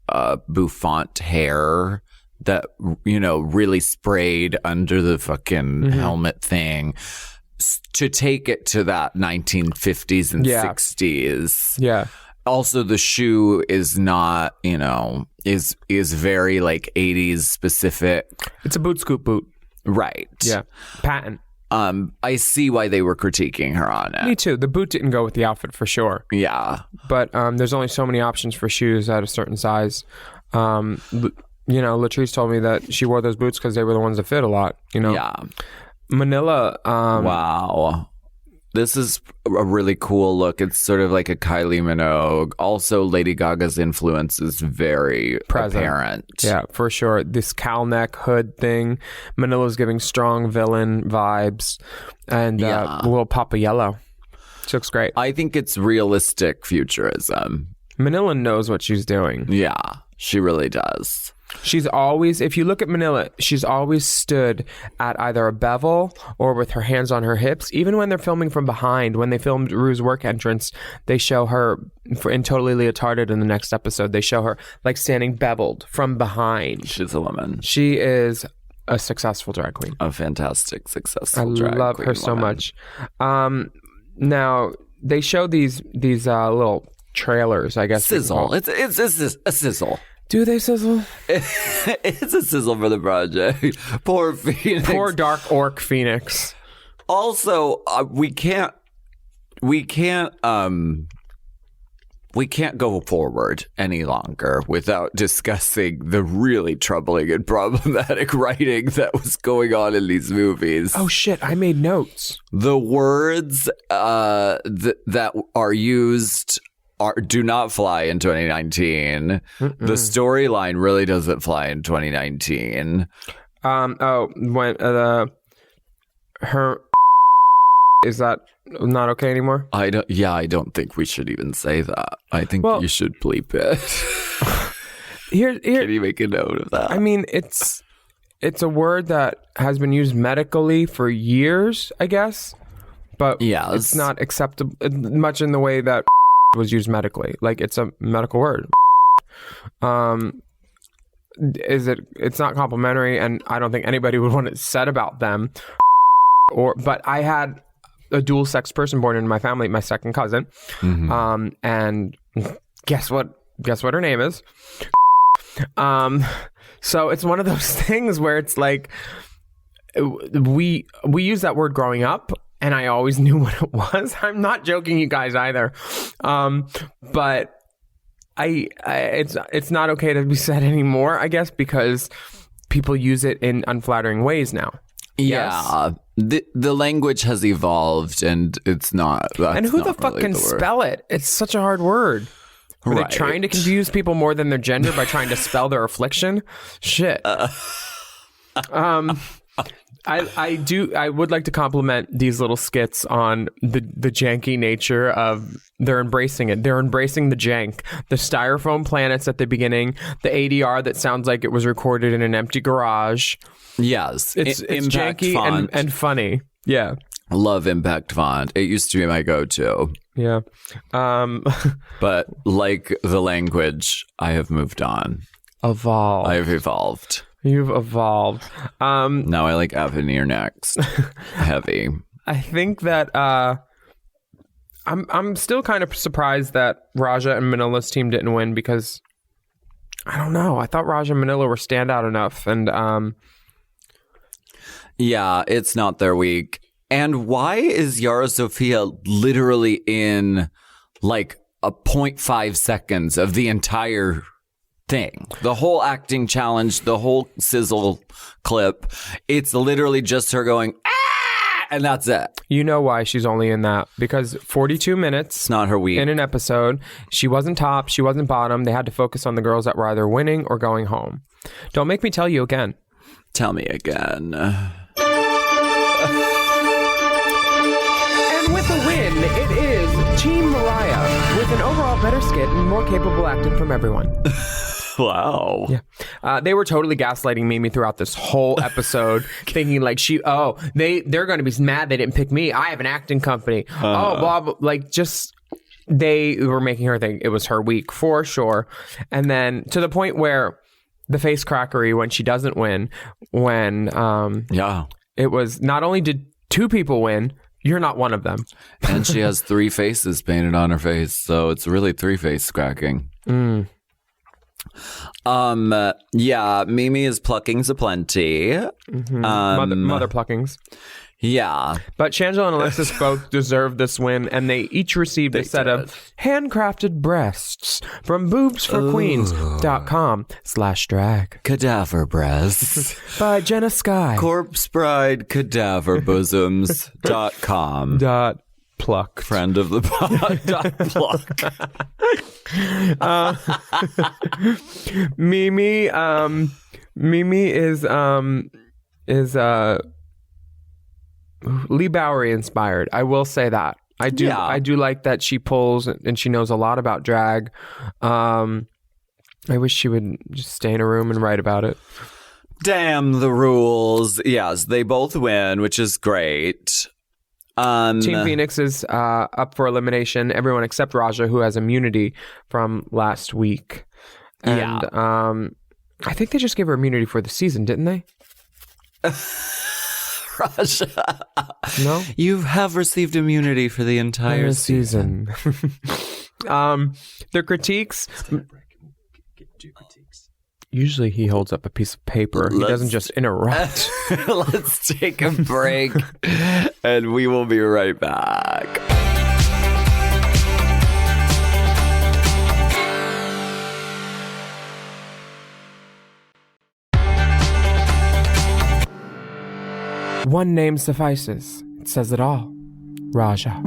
bouffant hair that, you know, really sprayed under the fucking helmet thing to take it to that 1950s and 60s. Yeah. Also, the shoe is not, you know, is very like 80s specific. It's a boot scoop boot. Right. Yeah. Patent. I see why they were critiquing her on it. Me too. The boot didn't go with the outfit for sure. Yeah. But there's only so many options for shoes at a certain size. You know, Latrice told me that she wore those boots because they were the ones that fit a lot, you know? Yeah. Manila. Wow. This is a really cool look. It's sort of like a Kylie Minogue. Also, Lady Gaga's influence is very apparent. Yeah, for sure. This cowl neck hood thing. Manila's giving strong villain vibes. And a little pop of yellow. She looks great. I think it's realistic futurism. Manila knows what she's doing. Yeah, she really does. She's always, if you look at Manila, she's always stood at either a bevel or with her hands on her hips. Even when they're filming from behind, when they filmed Rue's work entrance, they show her in Totally Leotarded in the next episode. They show her like standing beveled from behind. She's a woman. She is a successful drag queen. A fantastic, successful drag queen. I love her so much. Now, they show these little trailers, I guess. Sizzle. It's a sizzle. Do they sizzle? It's a sizzle for the project. Poor Phoenix. Poor Dark Orc Phoenix. Also, we can't go forward any longer without discussing the really troubling and problematic writing that was going on in these movies. Oh shit, I made notes. The words that are used do not fly in 2019. The storyline really doesn't fly in 2019. When her is that not okay anymore? I don't think we should even say that. I think you should bleep it. Here, can you make a note of that? I mean, it's a word that has been used medically for years, I guess. but Yes. it's not acceptable much in the way that was used medically. Like, it's a medical word. It's not complimentary, and I don't think anybody would want it said about them. But I had a dual sex person born into my family, my second cousin. And guess what her name is? So it's one of those things where it's like, we use that word growing up, and I always knew what it was. I'm not joking, you guys, either. But it's not okay to be said anymore, I guess, because people use it in unflattering ways now. Yeah, yes. The language has evolved, and it's not. And who the fuck can spell it? It's such a hard word. Are they trying to confuse people more than their gender by trying to spell their affliction? Shit. I would like to compliment these little skits on the janky nature of, they're embracing it. They're embracing the jank. The styrofoam planets at the beginning, the ADR that sounds like it was recorded in an empty garage. Yes. It's janky and funny. Yeah. Love Impact Font. It used to be my go-to. Yeah. But like the language, I have moved on. Evolved. I've evolved. You've evolved. Now I like Avenir next. Heavy. I think that I'm still kind of surprised that Raja and Manila's team didn't win, because I don't know. I thought Raja and Manila were standout enough, and yeah, it's not their week. And why is Yara Sofia literally in like a 0.5 seconds of the entire thing? The whole acting challenge, the whole sizzle clip, it's literally just her going, ah, and that's it. You know why she's only in that? Because 42 minutes. It's not her week. In an episode. She wasn't top. She wasn't bottom. They had to focus on the girls that were either winning or going home. Don't make me tell you again. Tell me again. And with a win, it is Team Mariah, with an overall better skit and more capable acting from everyone. Wow. Yeah. They were totally gaslighting Mimi throughout this whole episode, thinking like they're going to be mad they didn't pick me. I have an acting company. Blah, blah. Like, just, they were making her think it was her week for sure. And then to the point where the face crackery when she doesn't win, when it was not only did 2 people win, you're not one of them. And she has 3 faces painted on her face, so it's really 3-face cracking. Yeah, Mimi is pluckings aplenty. Mother pluckings. Yeah. But Shangela and Alexis both deserved this win, and they each received a set of handcrafted breasts from boobsforqueens.com/drag. Cadaver breasts. By Jenna Sky. Corpse Bride Cadaver Bosoms.com. Pluck. Friend of the pod. Pluck. Mimi is Lee Bowery inspired. I will say that. I do like that she pulls and she knows a lot about drag. I wish she would just stay in a room and write about it. Damn the rules. Yes, they both win, which is great. Team Phoenix is up for elimination. Everyone except Raja, who has immunity from last week. And I think they just gave her immunity for the season, didn't they? Raja. No? You have received immunity for the entire season. Their critiques. Do critiques. Usually he holds up a piece of paper. He doesn't just interrupt. Let's take a break and we will be right back. One name suffices. It says it all. Raja.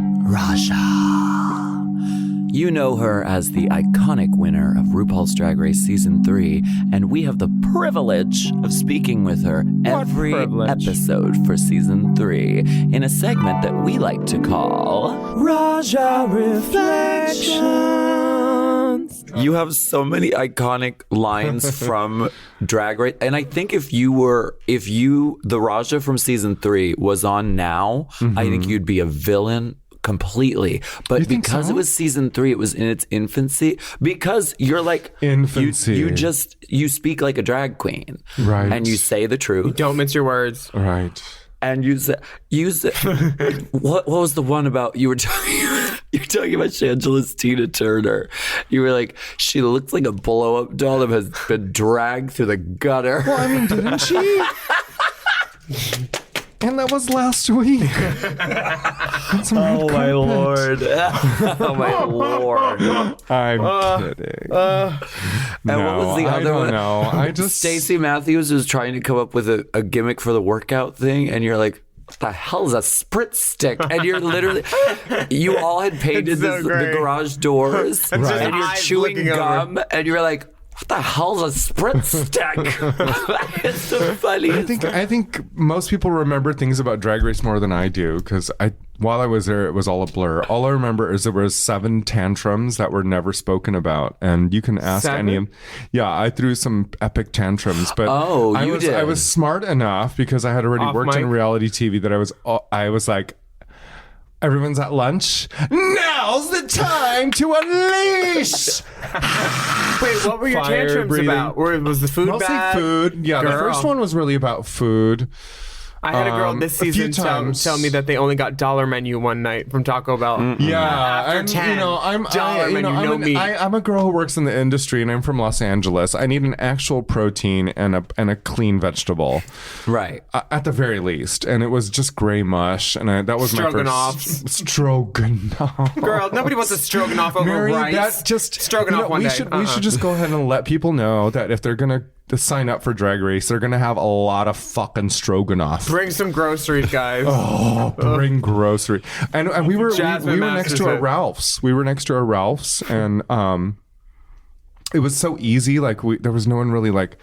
You know her as the iconic winner of RuPaul's Drag Race Season 3, and we have the privilege of speaking with her every episode for Season 3 in a segment that we like to call Raja Reflections. You have so many iconic lines from Drag Race. And I think if the Raja from season 3 was on now, I think you'd be a villain completely. But because it was season 3, it was in its infancy. Because you're like infancy. You speak like a drag queen. Right. And you say the truth. You don't mince your words. Right. And use what was the one about you're talking about Shangela's Tina Turner. You were like, she looks like a blow-up doll that has been dragged through the gutter. Well, I mean, didn't she? And that was last week. That's a red my carpet. lord. Oh my lord. I'm kidding. And what was the other one? No, I just Stacey Matthews was trying to come up with a gimmick for the workout thing, and you're like, what the hell is a spritz stick? And you're literally, you all had painted so the great. garage doors, It's just and you're eyes chewing looking over. gum, and you're like, what the hell's a spritz stick? It's the funniest. I think most people remember things about Drag Race more than I do because while I was there, it was all a blur. All I remember is there were 7 tantrums that were never spoken about, and you can ask 7? any of. Yeah, I threw some epic tantrums, but you did. I was smart enough because I had already Off worked in mic? reality TV that I was like. Everyone's at lunch. Now's the time to unleash. Wait, what were your Fire tantrums breathing. about? Was the food Mostly bad? food. Yeah, the Girl. first one was really about food. I had a girl this a few season times. tell me that they only got $1 menu one night from Taco Bell. Yeah, After I'm, 10, I'm a girl who works in the industry, and I'm from Los Angeles. I need an actual protein and a clean vegetable, Right. at the very least. And it was just gray mush, and that was my Stroganoffs. first stroganoff. Girl, nobody wants a stroganoff over Mary, rice. that just stroganoff one we day. should we should just go ahead and let people know that if they're gonna sign up for Drag Race, they're gonna have a lot of fucking stroganoff. Bring some groceries, guys. Oh, bring grocery. And we were Jasmine next Masters to a it. Ralph's. We were next to a Ralph's, and it was so easy. Like there was no one really like.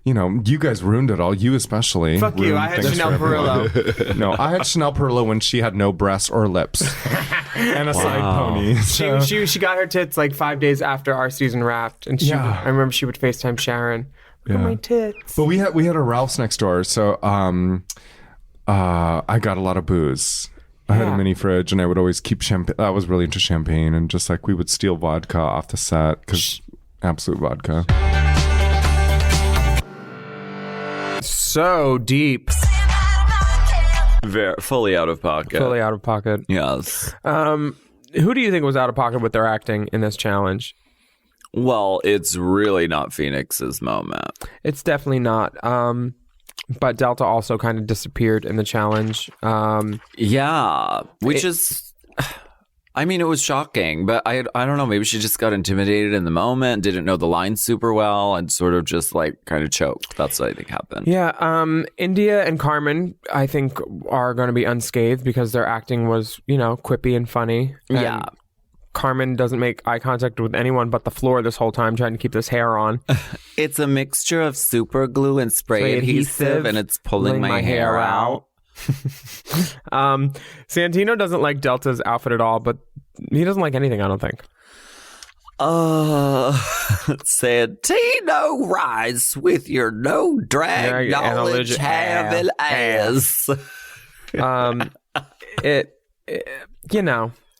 You know, you guys ruined it all. You especially. Fuck you. ruined I had things Chanel for everyone. Perillo. No, I had Chanel Perillo when she had no breasts or lips and a side pony. So- She got her tits like 5 days after our season wrapped, and Yeah. I remember she would FaceTime Sharon. Look at my tits. But we had a Ralph's next door, so I got a lot of booze. I had a mini fridge, and I would always keep champagne. I was really into champagne, and just like we would steal vodka off the set because absolute vodka. So deep. Fully out of pocket. Fully out of pocket. Yes. Who do you think was out of pocket with their acting in this challenge? Well, it's really not Phoenix's moment. It's definitely not. But Delta also kind of disappeared in the challenge. Yeah, which is, I mean, it was shocking, but I don't know. Maybe she just got intimidated in the moment, didn't know the line super well, and sort of just like kind of choked. That's what I think happened. Yeah, India and Carmen, I think, are going to be unscathed because their acting was, quippy and funny. And Yeah. Carmen doesn't make eye contact with anyone but the floor this whole time, trying to keep this hair on. It's a mixture of super glue and spray adhesive, and it's pulling my hair out. Santino doesn't like Delta's outfit at all, but he doesn't like anything, I don't think. Santino, rise with your no drag Yeah, knowledge having ass.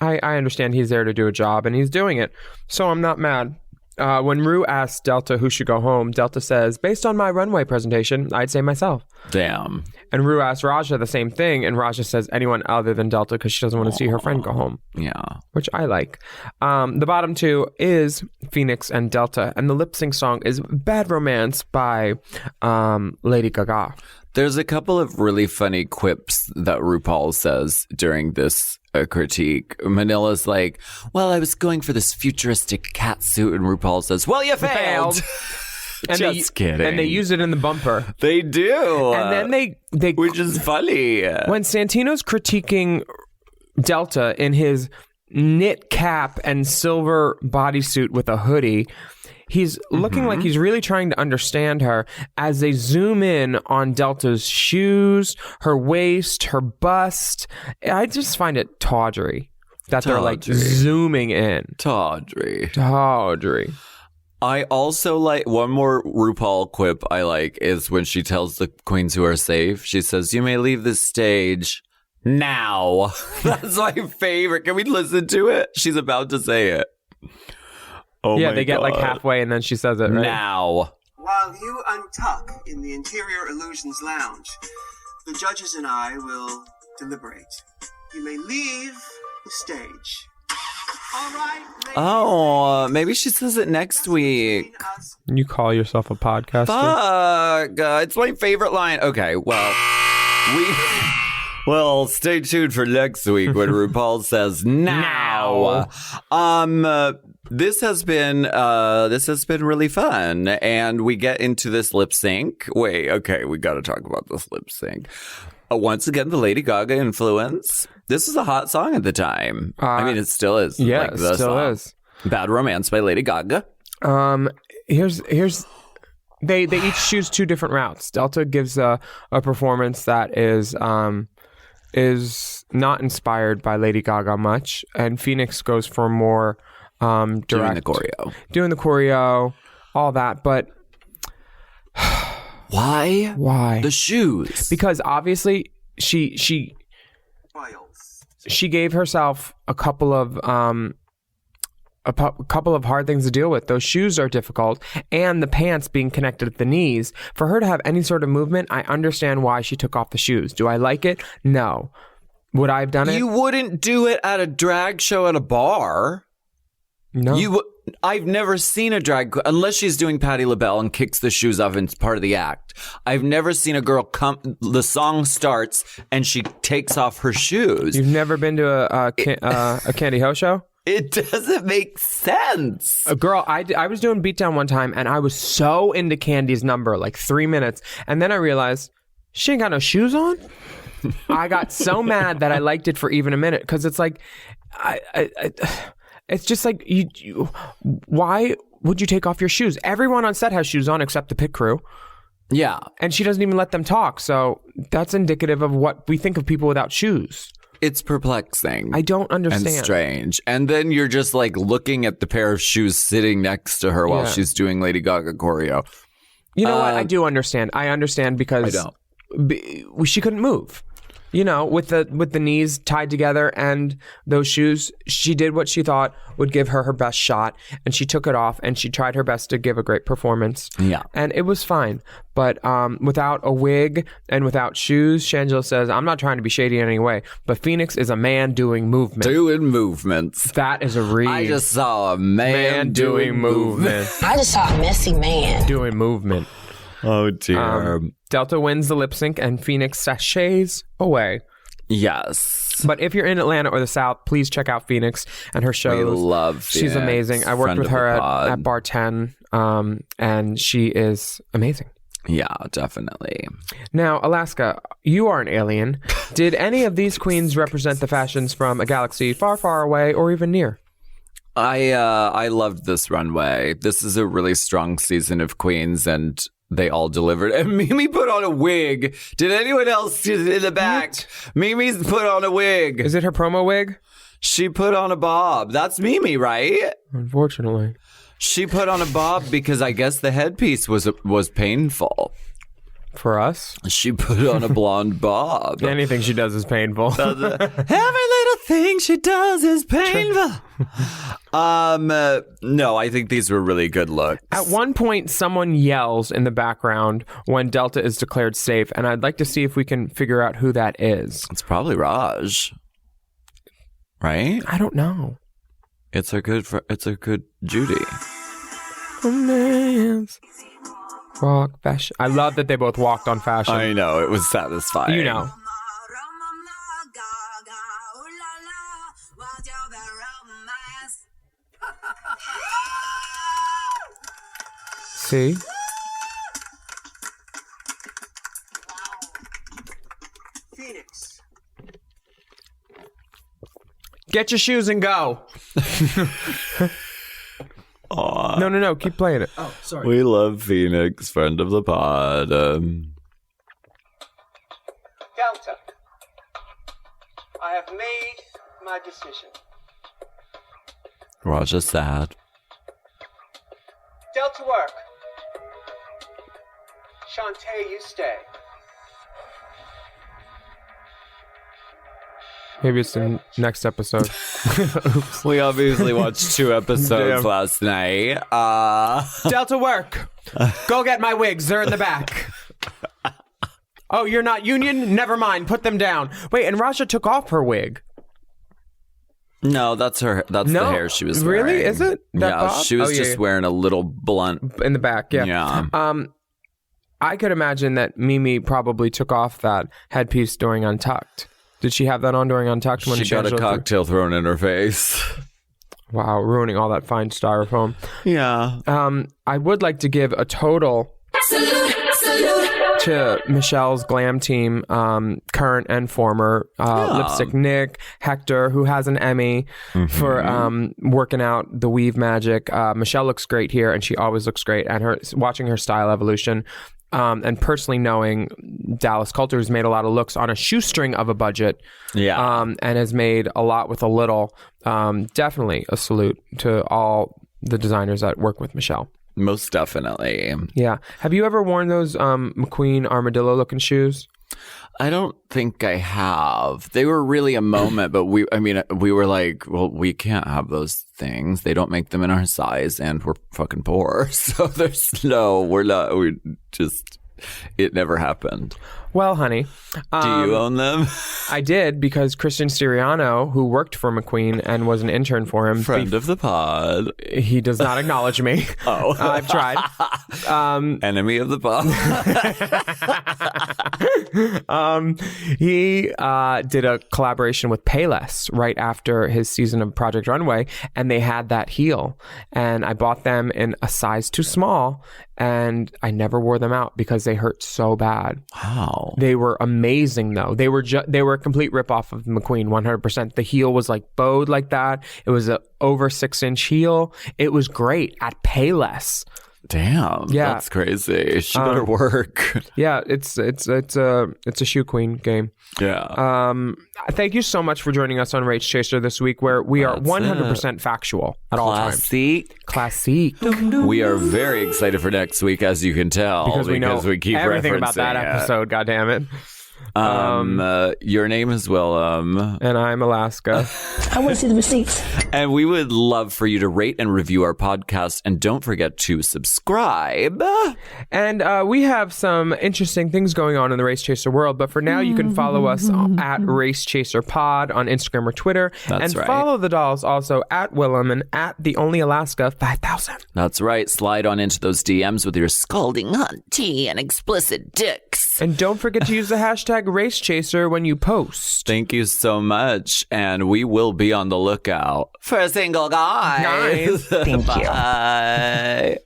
I understand he's there to do a job, and he's doing it, so I'm not mad. When Rue asks Delta who should go home, Delta says, based on my runway presentation, I'd say myself. Damn. And Rue asks Raja the same thing, and Raja says anyone other than Delta because she doesn't want to see her friend go home, Yeah. which I like. The bottom two is Phoenix and Delta, and the lip sync song is Bad Romance by Lady Gaga. There's a couple of really funny quips that RuPaul says during this critique. Manila's like, well, I was going for this futuristic cat suit, and RuPaul says, well, you failed. Just kidding. And they use it in the bumper. They do. And then they which is funny. when Santino's critiquing Delta in his knit cap and silver bodysuit with a hoodie, he's looking like he's really trying to understand her as they zoom in on Delta's shoes, her waist, her bust. I just find it tawdry. that they're like Tawdry. zooming in. Tawdry. Tawdry. I also like one more RuPaul quip I like is when she tells the queens who are safe. She says, "You may leave the stage now." That's my favorite. Can we listen to it? She's about to say it. Oh Yeah, my they get like God. halfway and then she says it, right? Now. While you untuck in the Interior Illusions Lounge, the judges and I will deliberate. You may leave the stage. All right. ladies Oh, and maybe she says it next week. between us, You call yourself a podcaster? Fuck. It's my favorite line. Okay, well, stay tuned for next week when RuPaul says now. This has been really fun, and we get into this lip sync. Wait, okay, we got to talk about this lip sync. Once again, the Lady Gaga influence. This is a hot song at the time. I mean, it still is. Yeah, like it the still song. is. Bad Romance by Lady Gaga. Here's they each choose two different routes. Delta gives a performance that is not inspired by Lady Gaga much, and Phoenix goes for more direct, doing the choreo, all that. But why? Why the shoes? Because obviously she gave herself a couple of hard things to deal with. Those shoes are difficult, and the pants being connected at the knees. For her to have any sort of movement, I understand why she took off the shoes. Do I like it? No. Would I have done it? You wouldn't do it at a drag show at a bar. No. I've never seen a drag unless she's doing Patti LaBelle and kicks the shoes off and it's part of the act. I've never seen a girl the song starts and she takes off her shoes. You've never been to a Candy Ho show? It doesn't make sense. Girl, I was doing Beatdown one time and I was so into Candy's number, like 3 minutes. And then I realized she ain't got no shoes on. I got so mad that I liked it for even a minute because it's like, it's just like, you, why would you take off your shoes? Everyone on set has shoes on except the pit crew. Yeah. And she doesn't even let them talk. So that's indicative of what we think of people without shoes. It's perplexing. I don't understand. And strange. And then you're just like looking at the pair of shoes sitting next to her while she's doing Lady Gaga choreo. You know what? I do understand. I understand because I don't. She couldn't move. You know, with the knees tied together and those shoes, she did what she thought would give her best shot, and she took it off and she tried her best to give a great performance. Yeah. And it was fine. But without a wig and without shoes, Shangela says, I'm not trying to be shady in any way, but Phoenix is a man doing movement. Doing movements. That is a read. I just saw a man doing movement. I just saw a messy man. Doing movement. Oh, dear. Delta wins the lip sync and Phoenix sachets away. Yes. But if you're in Atlanta or the South, please check out Phoenix and her shows. We love Phoenix. She's amazing. I worked Friend with of her the pod. at Bar 10, and she is amazing. Yeah, definitely. Now, Alaska, you are an alien. Did any of these queens represent the fashions from a galaxy far, far away or even near? I loved this runway. This is a really strong season of queens, and they all delivered. And Mimi put on a wig. Did anyone else in the back? What? Mimi's put on a wig. Is it her promo wig? She put on a bob. That's Mimi, right? Unfortunately. She put on a bob because I guess the headpiece was painful. For us? She put on a blonde bob. Anything she does is painful. Every little thing she does is painful. No, I think these were really good looks. At one point, someone yells in the background when Delta is declared safe, and I'd like to see if we can figure out who that is. It's probably Raj. Right? I don't know. It's a good Judy. Walk fashion. I love that they both walked on fashion. I know, it was satisfying. You know. See? Phoenix. Get your shoes and go. No. Keep playing it. Oh, sorry. We love Phoenix, friend of the pod. Delta. I have made my decision. Raja's sad. Delta work. Shantae, you stay. Maybe it's the next episode. We obviously watched 2 episodes last night. Delta work. Go get my wigs. They're in the back. Oh, you're not union? Never mind. Put them down. Wait, and Raja took off her wig. No, that's her. That's the hair she was wearing. Really? Is it? That yeah, bob? she was just wearing a little blunt in the back. Yeah. Yeah. I could imagine that Mimi probably took off that headpiece during Untucked. Did she have that on during Untucked? When she got a cocktail thrown in her face. Wow, ruining all that fine styrofoam. Yeah. I would like to give a total to Michelle's glam team, current and former, Lipstick Nick, Hector, who has an Emmy for working out the weave magic. Michelle looks great here, and she always looks great. And watching her style evolution, and personally knowing Dallas Coulter, who's made a lot of looks on a shoestring of a budget, and has made a lot with a little. Definitely a salute to all the designers that work with Michelle. Most definitely. Yeah. Have you ever worn those McQueen armadillo looking shoes? I don't think I have. They were really a moment, but we were like, well, we can't have those things. They don't make them in our size, and we're fucking poor. So it never happened. Well, honey. Do you own them? I did, because Christian Siriano, who worked for McQueen and was an intern for him. Friend of the pod. He does not acknowledge me. Oh. I've tried. Enemy of the pod. He did a collaboration with Payless right after his season of Project Runway, and they had that heel. And I bought them in a size too small, and I never wore them out because they hurt so bad. Wow. They were amazing, though. They were a complete ripoff of McQueen, 100%. The heel was like bowed like that. It was a over 6-inch heel. It was great at Payless. Damn, yeah, that's crazy. She better work. Yeah, it's a shoe queen game. Yeah. Thank you so much for joining us on Race Chaser this week, where we are 100% factual at all times. Classique. We are very excited for next week, as you can tell, because we keep everything about that episode. God damn it. Your name is Willam. And I'm Alaska. I want to see the receipts. And we would love for you to rate and review our podcast. And don't forget to subscribe. And we have some interesting things going on in the Race Chaser world. But for now, you can follow us at Race Chaser Pod on Instagram or Twitter. That's right. Follow the dolls also at Willam and at The Only Alaska 5000. That's right. Slide on into those DMs with your scalding hot tea and explicit dicks. And don't forget to use the hashtag Race Chaser when you post. Thank you so much. And we will be on the lookout for single guys. Thank you. Bye.